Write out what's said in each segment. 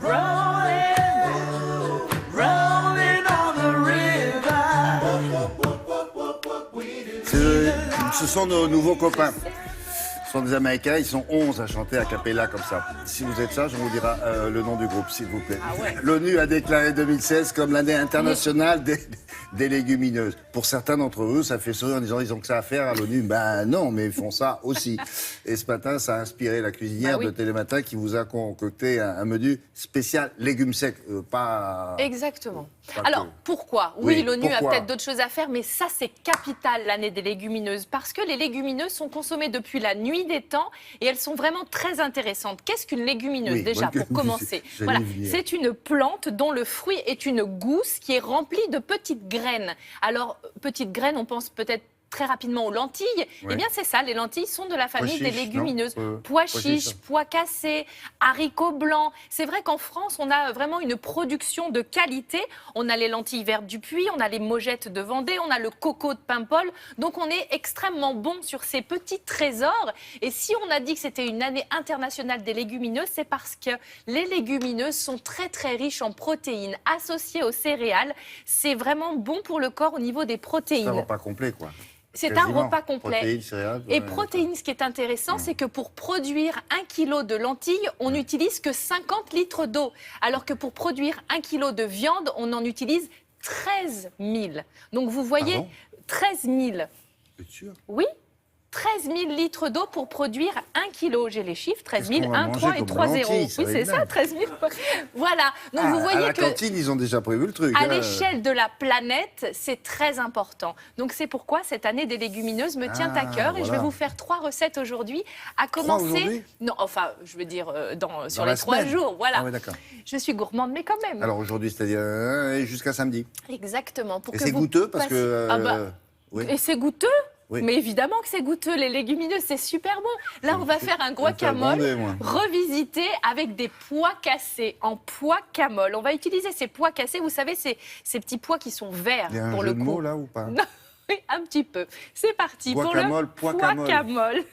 Voilà. Ce sont nos nouveaux copains. Ce sont des Américains, ils sont 11 à chanter a cappella comme ça. Si vous êtes sage, on vous dira le nom du groupe, s'il vous plaît. Ah ouais. L'ONU a déclaré 2016 comme l'année internationale des légumineuses. Pour certains d'entre eux, ça fait sourire en disant ils ont que ça à faire à l'ONU. Ben non, mais ils font ça aussi. Et ce matin, ça a inspiré la cuisinière de Télématin qui vous a concocté un menu spécial légumes secs, pas... Exactement. Pas Alors, que... pourquoi? Oui, l'ONU a pourquoi peut-être d'autres choses à faire, mais ça, c'est capital, l'année des légumineuses, parce que les légumineuses sont consommées depuis la nuit des temps et elles sont vraiment très intéressantes. Qu'est-ce qu'une légumineuse, déjà, pour commencer? Voilà, c'est une plante dont le fruit est une gousse qui est remplie de petites graines. Alors, petites graines, on pense peut-être très rapidement aux lentilles. Eh bien, c'est ça, les lentilles sont de la famille des légumineuses. Pois chiches, pois cassés, haricots blancs. C'est vrai qu'en France, on a vraiment une production de qualité. On a les lentilles vertes du Puy, on a les mogettes de Vendée, on a le coco de Paimpol. Donc, on est extrêmement bon sur ces petits trésors. Et si on a dit que c'était une année internationale des légumineuses, c'est parce que les légumineuses sont très, très riches en protéines associées aux céréales. C'est vraiment bon pour le corps au niveau des protéines. Ça va pas complet, quoi. C'est un repas complet. Protéines, céréales, et protéines, ce qui est intéressant, c'est que pour produire 1 kg de lentilles, on n'utilise que 50 litres d'eau. Alors que pour produire 1 kg de viande, on en utilise 13 000. Donc vous voyez, 13 000. C'est sûr? Oui. 13 000 litres d'eau pour produire 1 kg. J'ai les chiffres, 13 000, 1, 3 et 3 0. Oui, c'est ça, 13 000. Voilà. Donc vous voyez à la que cantine, ils ont déjà prévu le truc. À l'échelle de la planète, c'est très important. Donc c'est pourquoi cette année des légumineuses me tient à cœur. Et je vais vous faire 3 recettes aujourd'hui. À commencer... Non, enfin, je veux dire, sur les 3 jours. Voilà. Ah ouais, d'accord. Je suis gourmande, mais quand même. Alors aujourd'hui, c'est-à-dire jusqu'à samedi. Exactement. Et c'est goûteux parce que... oui. Et c'est goûteux? Oui. Mais évidemment que c'est goûteux, les légumineuses, c'est super bon. Là, on va faire un guacamole revisité avec des pois cassés en pois camole. On va utiliser ces pois cassés, vous savez, ces petits pois qui sont verts pour le coup. Il y a un jeu de mots là ou pas? Oui, un petit peu. C'est parti pour le pois camole.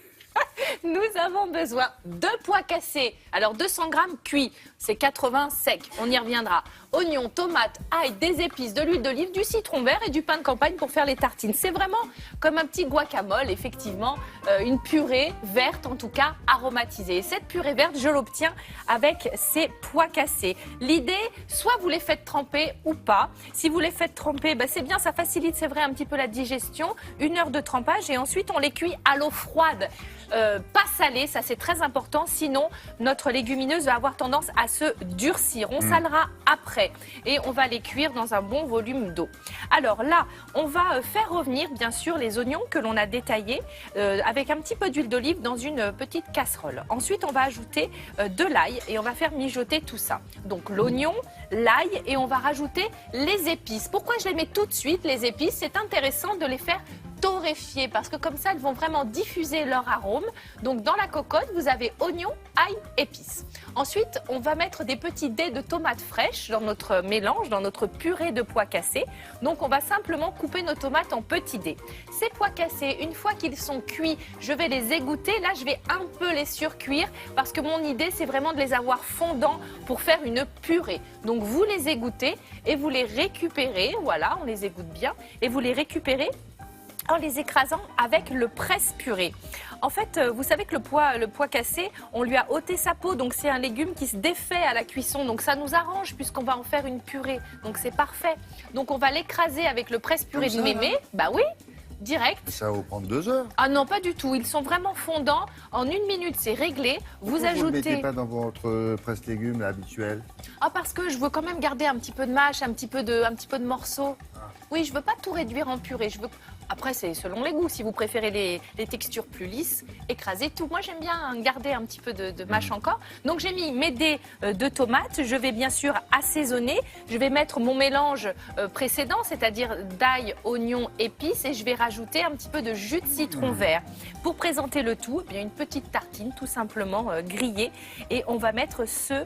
Nous avons besoin de pois cassés. Alors 200 grammes cuits, c'est 80 secs, on y reviendra. Oignons, tomates, ail, des épices, de l'huile d'olive, du citron vert et du pain de campagne pour faire les tartines. C'est vraiment comme un petit guacamole, effectivement, une purée verte, en tout cas aromatisée. Et cette purée verte, je l'obtiens avec ces pois cassés. L'idée, soit vous les faites tremper ou pas. Si vous les faites tremper, c'est bien, ça facilite, c'est vrai, un petit peu la digestion. 1 heure de trempage et ensuite on les cuit à l'eau froide. Pas salée, ça c'est très important, sinon notre légumineuse va avoir tendance à se durcir. On salera après et on va les cuire dans un bon volume d'eau. Alors là, on va faire revenir bien sûr les oignons que l'on a détaillés avec un petit peu d'huile d'olive dans une petite casserole. Ensuite, on va ajouter de l'ail et on va faire mijoter tout ça. Donc l'oignon, l'ail et on va rajouter les épices. Pourquoi je les mets tout de suite, les épices? C'est intéressant de les faire torréfier parce que comme ça elles vont vraiment diffuser leur arôme. Donc dans la cocotte vous avez oignon, ail, épices. Ensuite on va mettre des petits dés de tomates fraîches dans notre mélange, dans notre purée de pois cassés. Donc on va simplement couper nos tomates en petits dés. Ces pois cassés, une fois qu'ils sont cuits, je vais les égoutter. Là je vais un peu les surcuire parce que mon idée c'est vraiment de les avoir fondants pour faire une purée. Donc vous les égouttez et vous les récupérez, voilà, on les égoutte bien et vous les récupérez en les écrasant avec le presse-purée. En fait, vous savez que le pois cassé, on lui a ôté sa peau, donc c'est un légume qui se défait à la cuisson. Donc ça nous arrange puisqu'on va en faire une purée. Donc c'est parfait. Donc on va l'écraser avec le presse-purée de mémé. Bah oui, direct. Ça va vous prendre 2 heures? Ah non, pas du tout. Ils sont vraiment fondants. En 1 minute, c'est réglé. Vous ajoutez... Vous ne le mettez pas dans votre presse-légumes habituel? Ah, parce que je veux quand même garder un petit peu de mâche, un petit peu de morceaux. Oui, je veux pas tout réduire en purée. Je veux... Après, c'est selon les goûts. Si vous préférez les textures plus lisses, écrasez tout. Moi, j'aime bien garder un petit peu de mâche encore. Donc, j'ai mis mes dés de tomates. Je vais bien sûr assaisonner. Je vais mettre mon mélange précédent, c'est-à-dire d'ail, oignon, épices. Et je vais rajouter un petit peu de jus de citron vert. Pour présenter le tout, eh bien, une petite tartine, tout simplement grillée. Et on va mettre ce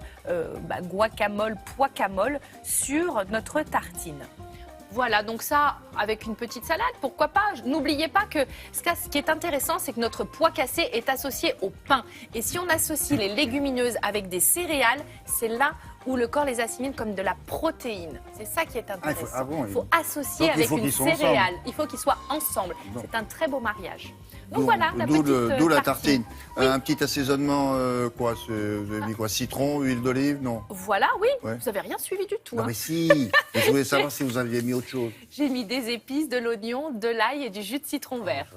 guacamole, pois camole sur notre tartine. Voilà, donc ça, avec une petite salade, pourquoi pas. N'oubliez pas que ce qui est intéressant, c'est que notre pois cassé est associé au pain. Et si on associe les légumineuses avec des céréales, c'est là où le corps les assimile comme de la protéine. C'est ça qui est intéressant. Il faut associer avec une céréale. Il faut qu'ils soient ensemble. C'est un très beau mariage. Donc voilà, d'où la tartine. Oui. Un petit assaisonnement, quoi, vous avez mis quoi, citron, huile d'olive, non? Voilà, oui. Ouais. Vous n'avez rien suivi du tout. Non, mais si. Je voulais savoir si vous aviez mis autre chose. J'ai mis des épices, de l'oignon, de l'ail et du jus de citron vert.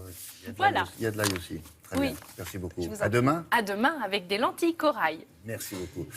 Voilà. Il y a de l'ail aussi. Très bien. Merci beaucoup. À demain. À demain avec des lentilles corail. Merci beaucoup.